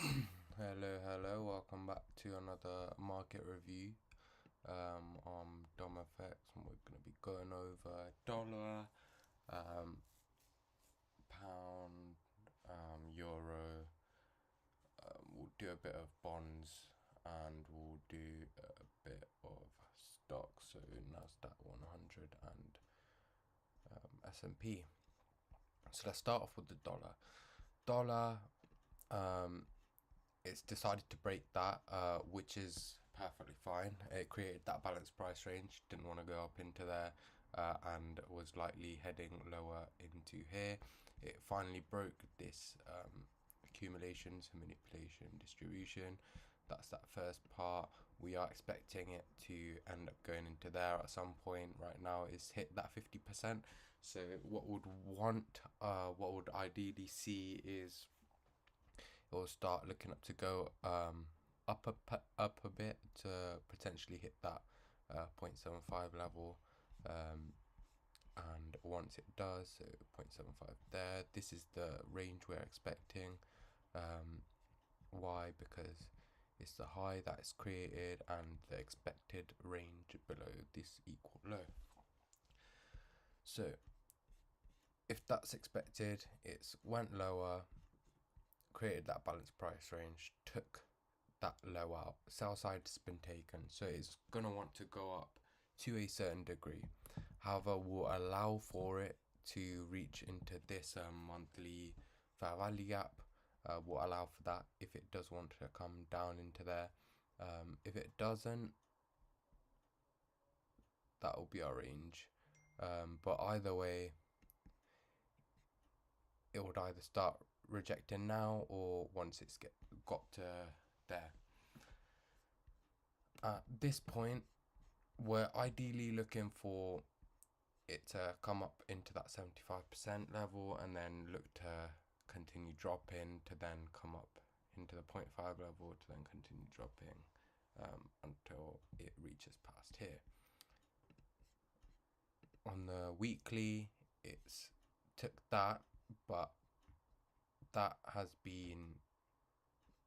Hello, welcome back to another market review. I'm Dom Effects, and we're going to be going over dollar, pound, euro. We'll do a bit of bonds, and we'll do a bit of stocks, so Nasdaq 100 and S&P. So let's start off with the dollar. Dollar, it's decided to break that, which is perfectly fine. It created that balanced price range, didn't want to go up into there, and was likely heading lower into here. It finally broke this accumulation, so manipulation, distribution. That's that first part. We are expecting it to end up going into there at some point. Right now it's hit that 50%. So what would ideally see is it will start looking up to go up a bit to potentially hit that 0.75 level, and once it does, so 0.75 there, this is the range we're expecting. Why? Because it's the high that is created and the expected range below this equal low. So if that's expected, it's went lower, created that balanced price range, took that low out, sell side's been taken, so it's going to want to go up to a certain degree. However, we'll allow for it to reach into this monthly fair value gap. We'll allow for that if it does want to come down into there. If it doesn't, that will be our range. But either way, it would either start rejecting now or once it's got to there. At this point, we're ideally looking for it to come up into that 75% level and then look to continue dropping to then come up into the 0.5 level to then continue dropping until it reaches past here. On the weekly, it's took that, but that has been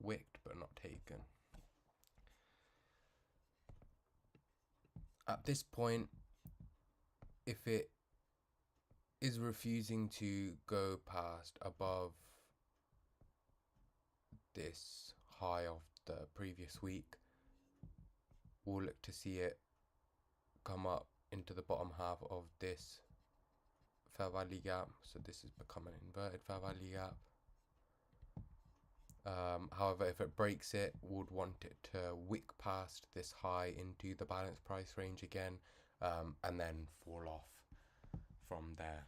wicked but not taken. At this point, if it is refusing to go past above this high of the previous week, we'll look to see it come up into the bottom half of this fair value gap. So this is becoming an inverted fair value gap. However, if it breaks it, would want it to wick past this high into the balanced price range again, and then fall off from there.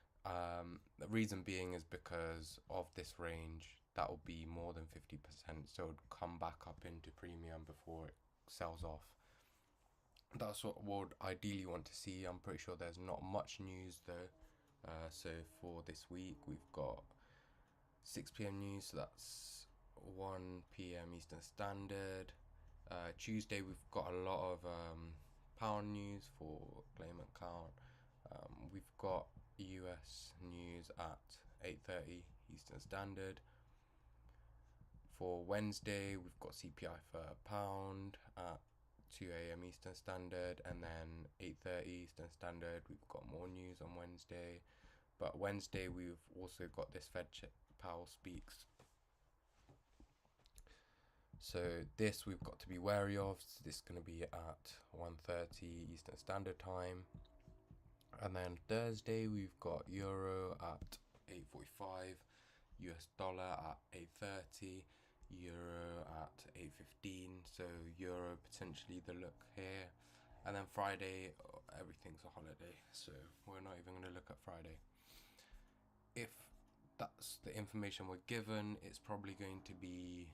The reason being is because of this range, that will be more than 50%, so it would come back up into premium before it sells off. That's what we'd ideally want to see. I'm pretty sure there's not much news though. So for this week, we've got 6 p.m. news, so that's 1 p.m. Eastern Standard. Tuesday, we've got a lot of pound news for claimant count. We've got US news at 8:30 Eastern Standard. For Wednesday, we've got CPI for pound at 2 a.m. Eastern Standard, and then 8:30 Eastern Standard, we've got more news on Wednesday. But Wednesday, we've also got this Powell speaks. So this we've got to be wary of. So this is going to be at 1:30 Eastern Standard Time. And then Thursday, we've got Euro at 8:45, US dollar at 8:30, Euro at 8:15. So Euro potentially the look here. And then Friday, everything's a holiday, so we're not even going to look at Friday. If that's the information we're given, it's probably going to be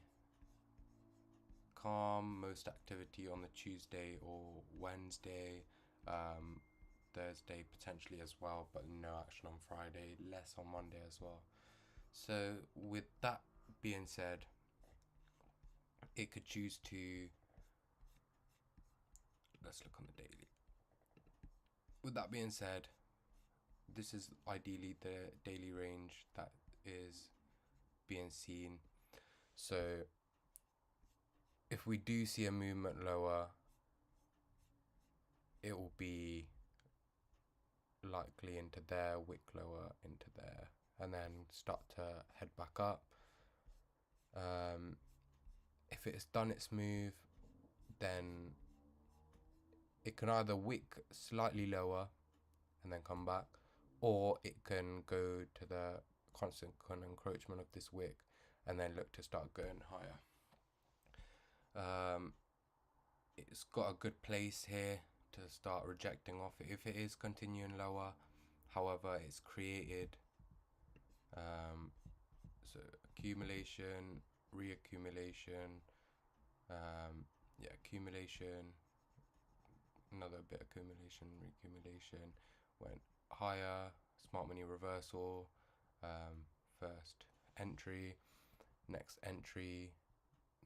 calm, most activity on the Tuesday or Wednesday, Thursday potentially as well, but no action on Friday, less on Monday as well. So with that being said, it could choose to, let's look on the daily. With that being said, this is ideally the daily range that is being seen. So if we do see a movement lower, it will be likely into there, wick lower into there, and then start to head back up. If it's done its move, then it can either wick slightly lower and then come back, or it can go to the constant encroachment of this wick and then look to start going higher. It's got a good place here to start rejecting off if it is continuing lower. However, it's created so accumulation, reaccumulation, accumulation, another bit accumulation, reaccumulation, went higher, smart money reversal, first entry, next entry,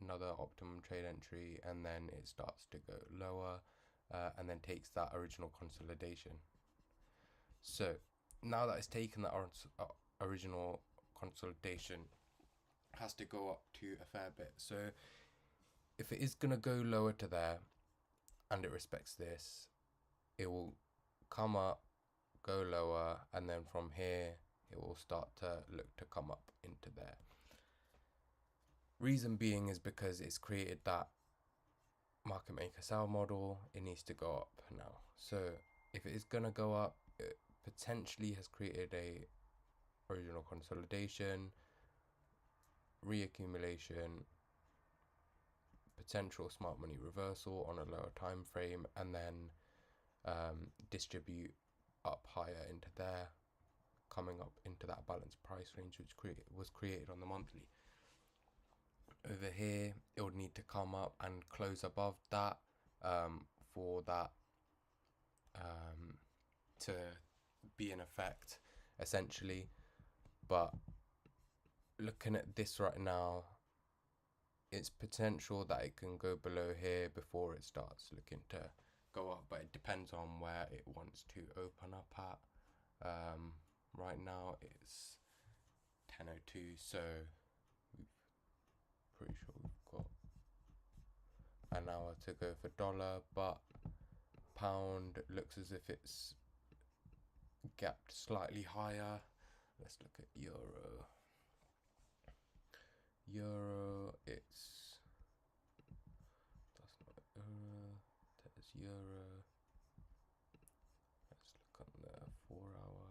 another optimum trade entry, and then it starts to go lower, and then takes that original consolidation. So now that it's taken that original consolidation, it has to go up to a fair bit. So if it is going to go lower to there and it respects this, it will come up, go lower, and then from here it will start to look to come up into there. Reason being is because it's created that market maker sell model. It needs to go up now. So if it is going to go up, it potentially has created a original consolidation, reaccumulation, potential smart money reversal on a lower time frame, and then distribute up higher into there, coming up into that balanced price range which was created on the monthly. Over here, it would need to come up and close above that for that to be in effect, essentially. But looking at this right now, it's potential that it can go below here before it starts looking to go up, but it depends on where it wants to open up at. Right now it's 10:02, so pretty sure we've got an hour to go for dollar, but pound looks as if it's gapped slightly higher. Let's look at euro. It's that's not euro, there's euro. Let's look on the 4 hour.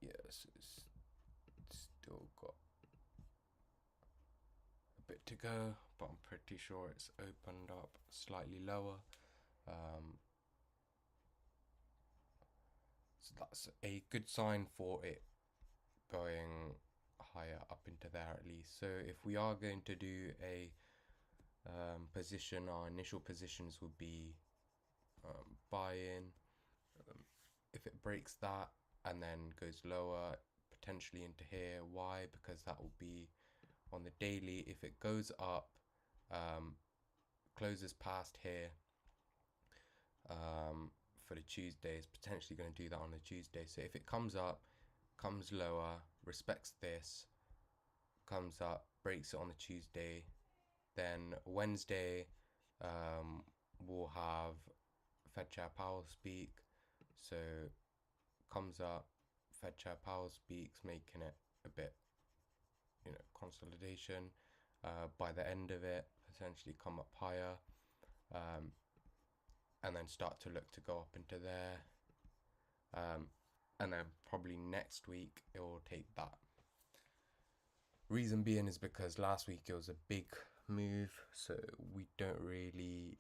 Yes, it's still got a bit to go, but I'm pretty sure it's opened up slightly lower. So that's a good sign for it going higher up into there at least. So if we are going to do a position, our initial positions would be buy in. If it breaks that and then goes lower, potentially into here. Why? Because that will be on the daily. If it goes up, closes past here for the Tuesday, it's potentially going to do that on a Tuesday. So if it comes up, comes lower, respects this, comes up, breaks it on the Tuesday, then Wednesday we'll have Fed Chair Powell speak. So comes up, Fed Chair Powell speaks, making it a bit, consolidation. By the end of it, potentially come up higher, and then start to look to go up into there. And then probably next week it will take that. Reason being is because last week it was a big move, so we don't really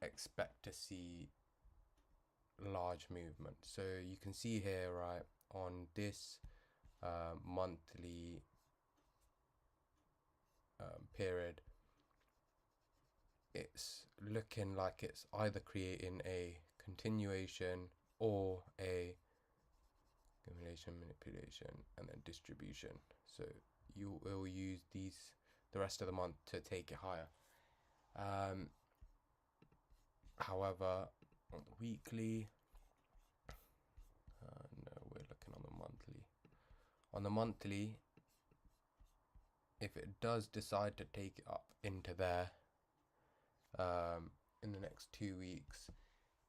expect to see large movement. So you can see here, right, on this monthly period, it's looking like it's either creating a continuation or a accumulation, manipulation, and then distribution. So you will use the rest of the month to take it higher. However, on the weekly, no, we're looking on the monthly. On the monthly, if it does decide to take it up into there in the next 2 weeks,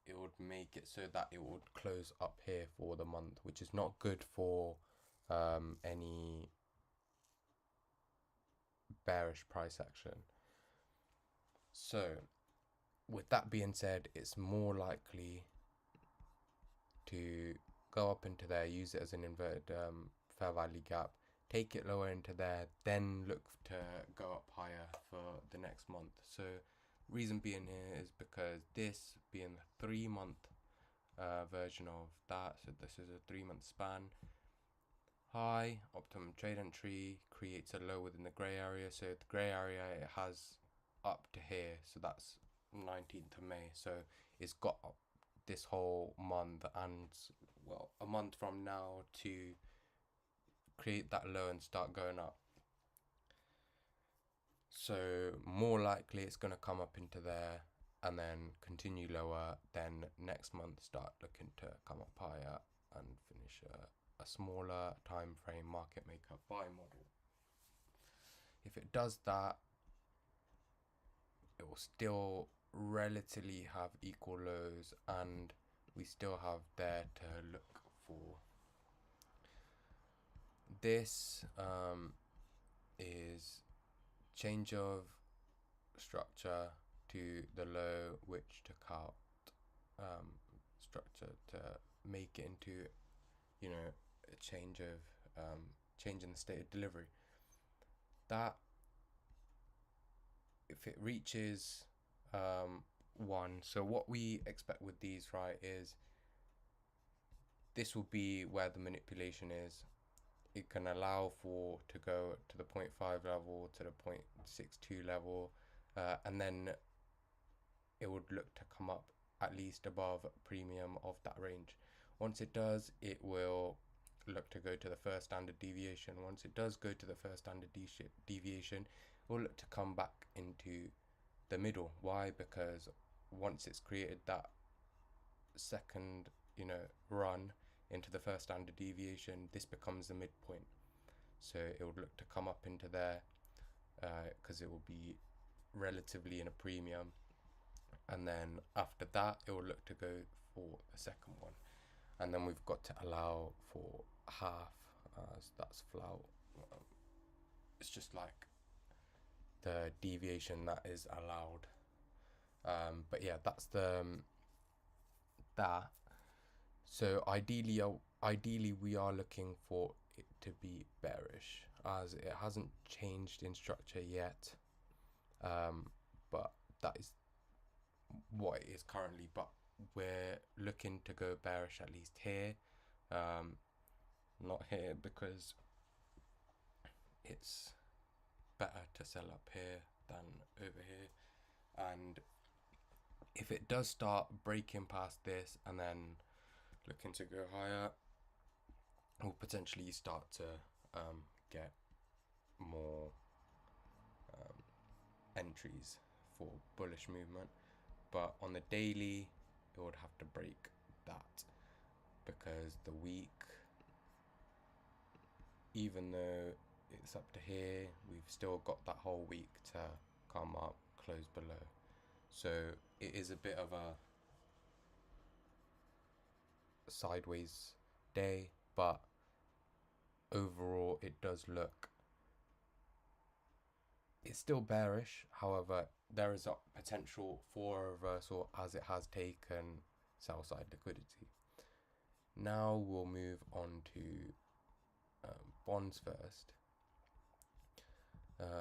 it would make it so that it would close up here for the month, which is not good for any bearish price action. So with that being said, it's more likely to go up into there, use it as an inverted fair value gap, take it lower into there, then look to go up higher for the next month. So reason being here is because this being the 3-month version of that, so this is a 3-month span. High, optimum trade entry, creates a low within the grey area. So the grey area, it has up to here, so that's 19th of May. So it's got this whole month and, well, a month from now to create that low and start going up. So more likely it's going to come up into there and then continue lower, then next month start looking to come up higher and finish a smaller time frame market maker buy model. If it does that, it will still relatively have equal lows, and we still have there to look for. This is change of structure to the low, which took out structure to make it into, you know, a change in the state of delivery. That if it reaches 1, so what we expect with these, right, is this will be where the manipulation is. It can allow for to go to the 0.5 level, to the 0.62 level, and then it would look to come up at least above premium of that range. Once it does, it will look to go to the first standard deviation. Once it does go to the first standard deviation, it will look to come back into the middle. Why? Because once it's created that second, run into the first standard deviation, this becomes the midpoint. So it would look to come up into there because it will be relatively in a premium, and then after that it will look to go for the second one, and then we've got to allow for half, so that's flout. It's just like the deviation that is allowed. But yeah, that's that. So ideally we are looking for it to be bearish, as it hasn't changed in structure yet, but that is what it is currently. But we're looking to go bearish at least here, not here, because it's better to sell up here than over here. And if it does start breaking past this and then looking to go higher, we'll potentially start to get more entries for bullish movement. But on the daily, it would have to break that, because the week, even though it's up to here, we've still got that whole week to come up, close below. So it is a bit of a sideways day, but overall it does look, it's still bearish. However, there is a potential for a reversal as it has taken sell side liquidity. Now we'll move on to bonds first. Let's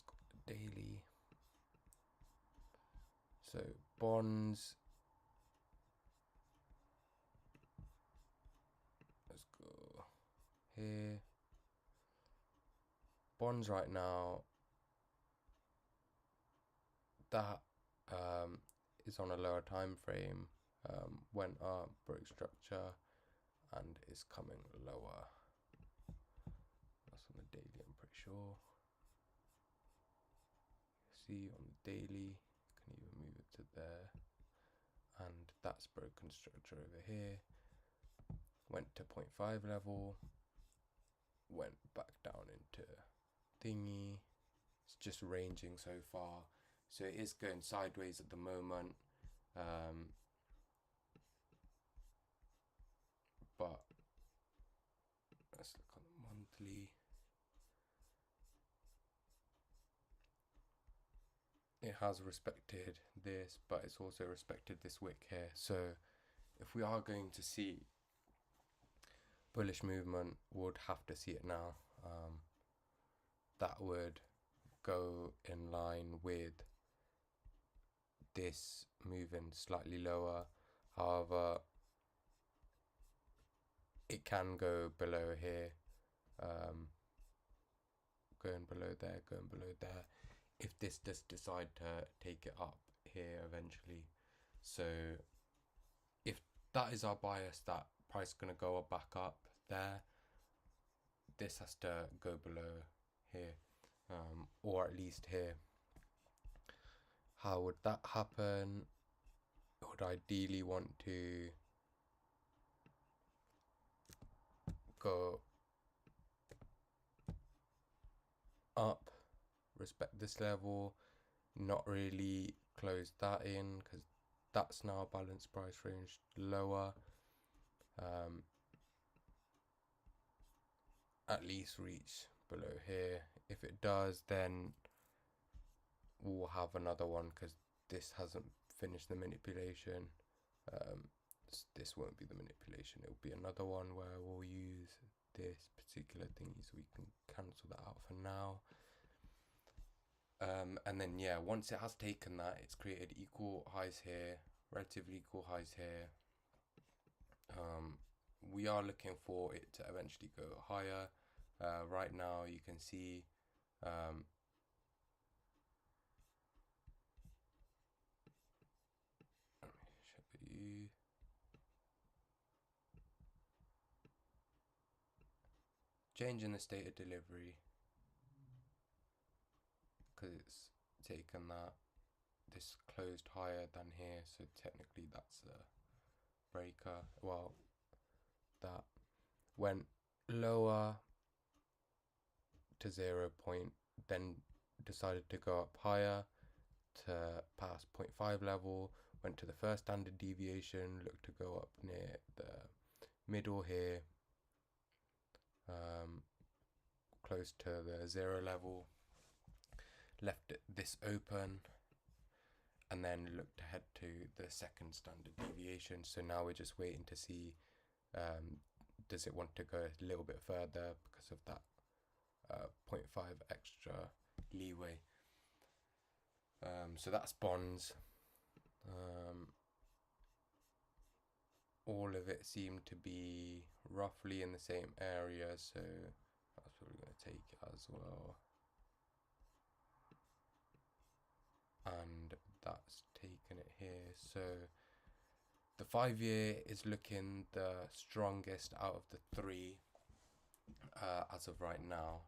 go to daily. So bonds, let's go here. Bonds right now, that is on a lower time frame, went up, broke structure, and is coming lower. That's on the daily, I'm pretty sure. See on the daily, can even move it to there, and that's broken structure over here. Went to 0.5 level, went back down into thingy. It's just ranging so far, so it is going sideways at the moment, but let's look on the monthly. It has respected this, but it's also respected this wick here. So if we are going to see bullish movement, would have to see it now. That would go in line with this moving slightly lower. However, it can go below here, going below there, if this does decide to take it up here eventually. So if that is our bias, that price is going to go back up there, this has to go below here, or at least here. How would that happen? I would ideally want to go up, respect this level, not really close that in because that's now balance price range lower. At least reach below here. If it does, then we'll have another one because this hasn't finished the manipulation. This won't be the manipulation, it'll be another one where we'll use this particular thingy, so we can cancel that out for now. And then yeah, once it has taken that, it's created equal highs here, relatively equal highs here. We are looking for it to eventually go higher. Right now you can see let me show you. Changing the state of delivery because it's taken that. This closed higher than here, so technically that's a breaker. Well, that went lower to 0 point, then decided to go up higher to pass 0.5 level, went to the first standard deviation, looked to go up near the middle here, close to the 0 level, left this open, and then looked to head to the second standard deviation. So now we're just waiting to see, does it want to go a little bit further because of that 0.5 extra leeway. So that's bonds. All of it seemed to be roughly in the same area, so that's what we're going to take as well. And that's taken it here. So the 5-year is looking the strongest out of the three as of right now.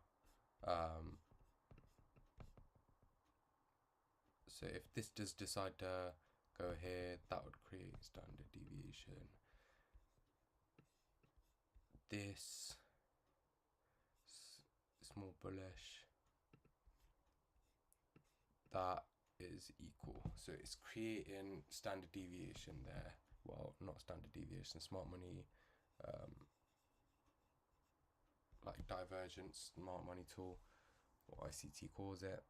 So if this does decide to go here, that would create standard deviation. This small bullish, that is equal, so it's creating standard deviation there. Well, not standard deviation, smart money, like divergence, smart money tool, what ICT calls it.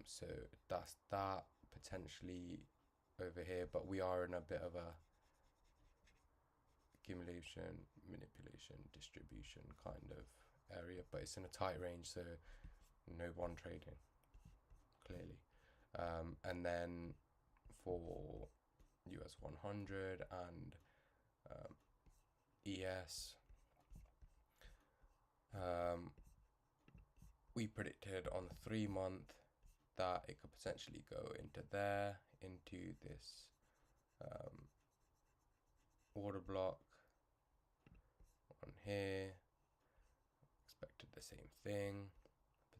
So that's that potentially over here, but we are in a bit of a accumulation, manipulation, distribution kind of area, but it's in a tight range, so no bond trading clearly. And then for US 100 and ES, we predicted on the 3-month that it could potentially go into there, into this order block on here. Expected the same thing,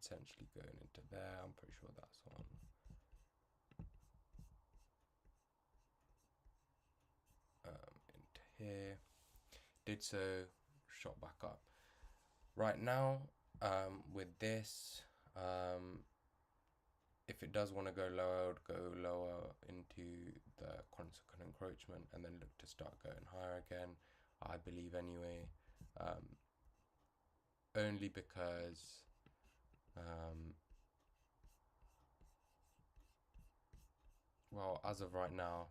potentially going into there. I'm pretty sure that's on into here. Did so, shot back up. Right now, with this, if it does want to go lower, I would go lower into the consequent encroachment and then look to start going higher again, I believe anyway. Only because well, as of right now,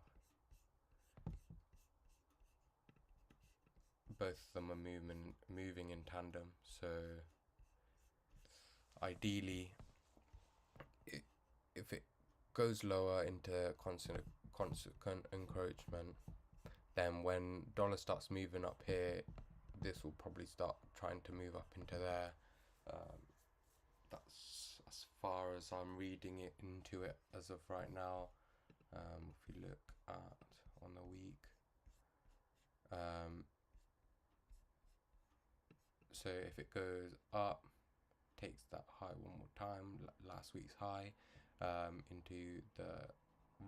both of them are moving in tandem, so ideally if it goes lower into consequent encroachment, then when dollar starts moving up here, this will probably start trying to move up into there. That's as far as I'm reading it into it as of right now. If we look at on the week, so if it goes up, takes that high one more time, last week's high, into the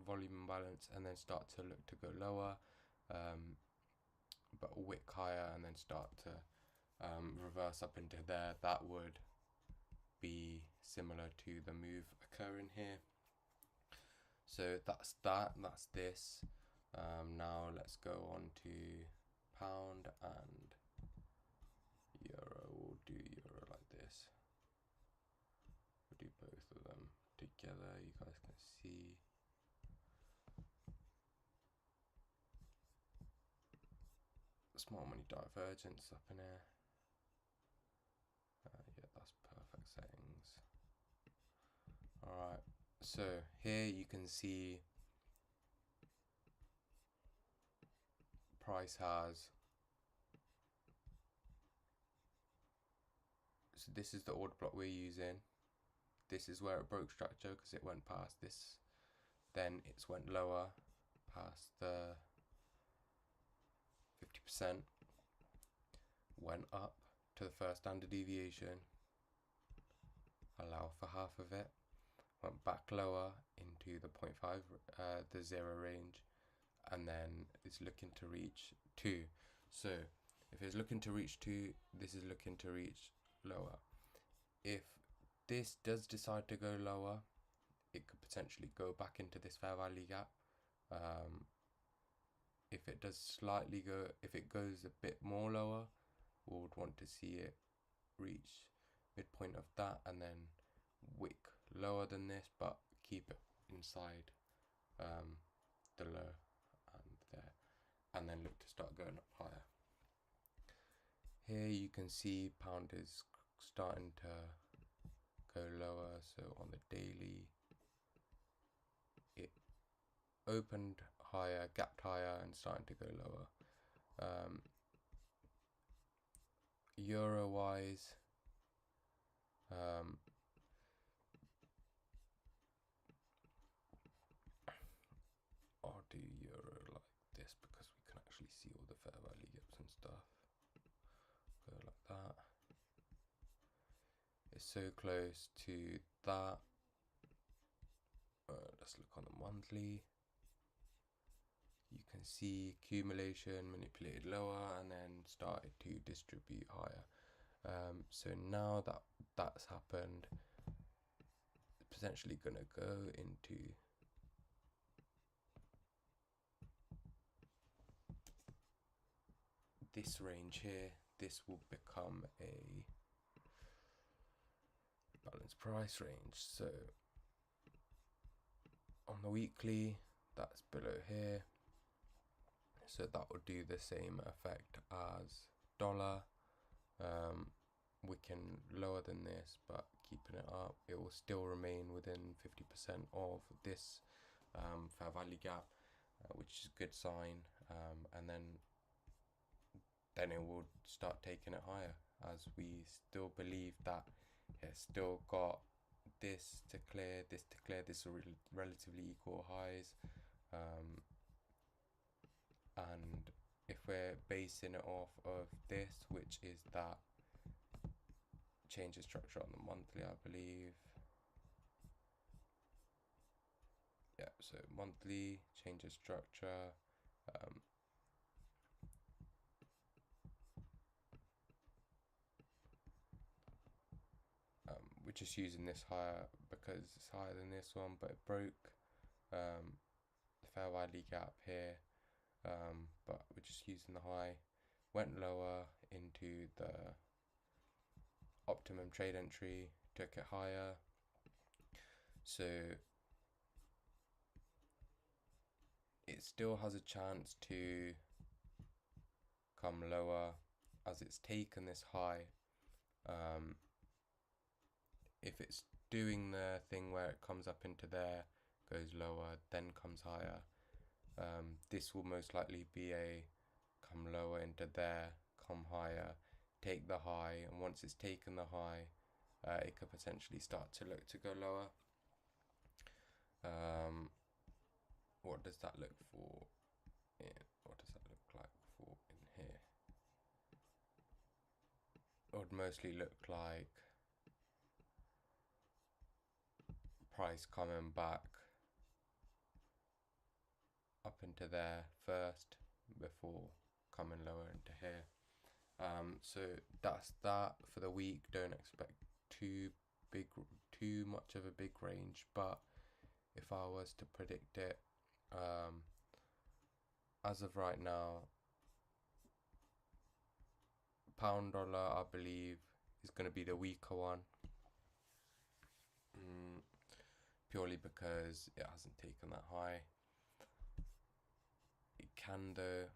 volume imbalance, and then start to look to go lower, but wick higher, and then start to reverse up into there, that would be similar to the move occurring here. So that's this. Now let's go on to pound and euro. We'll do euro like this. We'll do both of them together. You guys can see. Small money divergence up in here. Yeah, that's perfect settings. Alright, so here you can see price has, so this is the order block we're using. This is where it broke structure because it went past this, then it's went lower past the 50%, went up to the first standard deviation, allow for half of it, went back lower into the 0.5, the 0 range, and then it's looking to reach 2. So if it's looking to reach 2, this is looking to reach lower. If this does decide to go lower, it could potentially go back into this fair value gap. If it does slightly go, if it goes a bit more lower, we would want to see it reach midpoint of that and then wick lower than this, but keep it inside the low and there, and then look to start going up higher. Here you can see pound is starting to go lower, so on the daily it opened higher, gapped higher, and starting to go lower. Euro wise, I'll do euro like this because we can actually see all the fair value gaps and stuff. Go like that. It's so close to that. Let's look on the monthly. You can see accumulation manipulated lower and then started to distribute higher. So now that that's happened, it's potentially going to go into this range here. This will become a balanced price range. So on the weekly, that's below here. So that will do the same effect as dollar. We can lower than this, but keeping it up, it will still remain within 50% of this fair value gap, which is a good sign. And then it will start taking it higher, as we still believe that it's still got this to clear, this are relatively equal highs. And if we're basing it off of this, which is that change of structure on the monthly, I believe. Yeah, so monthly change of structure. just using this higher because it's higher than this one, but it broke the fair value gap here. But we're just using the high. Went lower into the optimum trade entry, took it higher. So it still has a chance to come lower as it's taken this high. If it's doing the thing where it comes up into there, goes lower, then comes higher, this will most likely be a come lower into there, come higher, take the high, and once it's taken the high, it could potentially start to look to go lower. What does that look for? What does that look like for in here? It would mostly look like price coming back up into there first before coming lower into here. So that's that for the week. Don't expect too much of a big range, but if I was to predict it, as of right now, pound dollar I believe is going to be the weaker one, purely because it hasn't taken that high. It can though,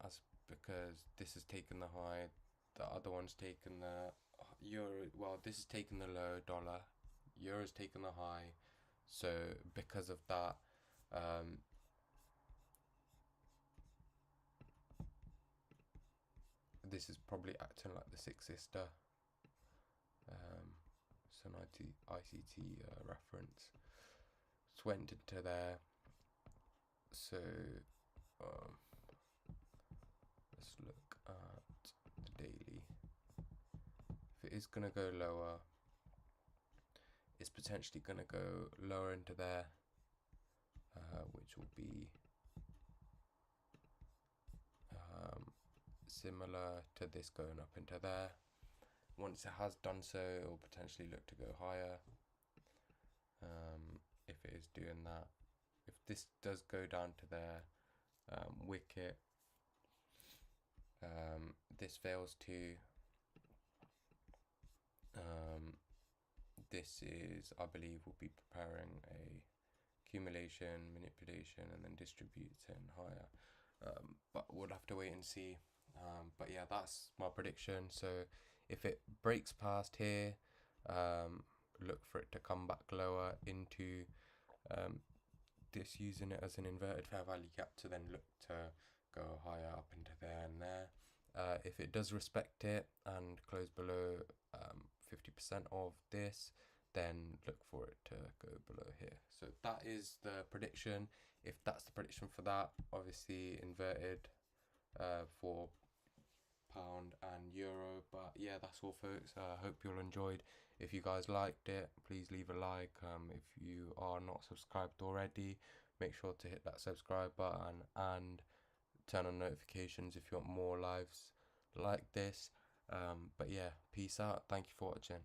as because this has taken the high, the other one's taken the euro. Well, this has taken the low dollar, euro's taken the high. So because of that, this is probably acting like the six sister. So ICT reference. Just went into there. So let's look at the daily. If it is gonna go lower, it's potentially gonna go lower into there, which will be similar to this going up into there. Once it has done so, it will potentially look to go higher. If it is doing that, if this does go down to there, wicket, this fails to, this is, I believe, will be preparing a accumulation, manipulation, and then distributing higher. But we'll have to wait and see. But yeah, that's my prediction. So if it breaks past here, look for it to come back lower into this, using it as an inverted fair value gap to then look to go higher up into there and there. If it does respect it and close below 50% of this, then look for it to go below here. So that is the prediction. If that's the prediction for that, obviously inverted for pound and euro. But yeah, that's all folks. I hope you all enjoyed. If you guys liked it, please leave a like. If you are not subscribed already, make sure to hit that subscribe button and turn on notifications if you want more lives like this. But yeah, peace out. Thank you for watching.